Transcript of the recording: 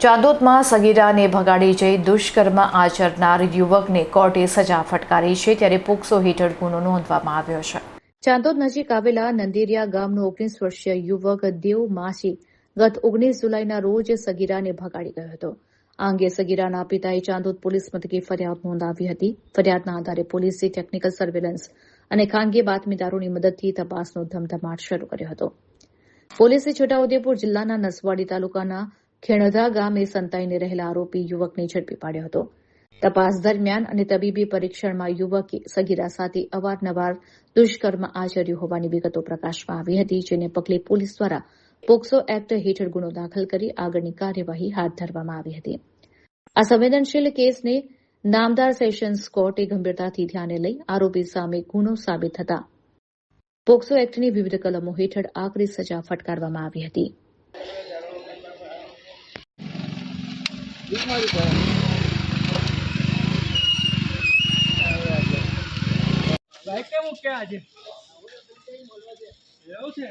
ચાંદોદમાં સગીરાને ભગાડી જઈ દુષ્કર્મ આચરનાર યુવકને કોર્ટે સજા ફટકારી છે, ત્યારે પોક્સો હેઠળ ગુનો નોંધવામાં આવ્યો છે। ચાંદોદ નજીક આવેલા નંદેરિયા ગામનો 19 વર્ષીય યુવક દેવ માસી ગત 19 જુલાઈના રોજ સગીરાને ભગાડી ગયો હતો। આ અંગે સગીરાના પિતાએ ચાંદોદ પોલીસ મથકે ફરિયાદ નોંધાવી હતી। ફરિયાદના આધારે પોલીસે ટેકનિકલ સર્વેલન્સ અને ખાનગી બાતમીદારોની મદદથી તપાસનો ધમધમાટ શરૂ કર્યો હતો। પોલીસે છોટાઉદેપુર જિલ્લાના નસવાડી તાલુકાના ખેણધા ગામે સંતાઈને રહેલા આરોપી યુવકને ઝડપી પાડ્યો હતો। તપાસ દરમિયાન અને તબીબી પરીક્ષણમાં યુવકે સગીરા સાથે અવારનવાર દુષ્કર્મ આચર્યું હોવાની વિગતો પ્રકાશમાં આવી હતી, જેને પગલે પોલીસ દ્વારા પોક્સો એક્ટ હેઠળ ગુનો દાખલ કરી આગળની કાર્યવાહી હાથ ધરવામાં આવી હતી। આ સંવેદનશીલ કેસને નામદાર સેશન્સ કોર્ટે ગંભીરતાથી ધ્યાને લઈ આરોપી સામે ગુનો સાબિત થતા પોક્સો એક્ટની વિવિધ કલમો હેઠળ આકરી સજા ફટકારવામાં આવી હતી। બાઈક કેમ મૂક્યા આજે એવું છે।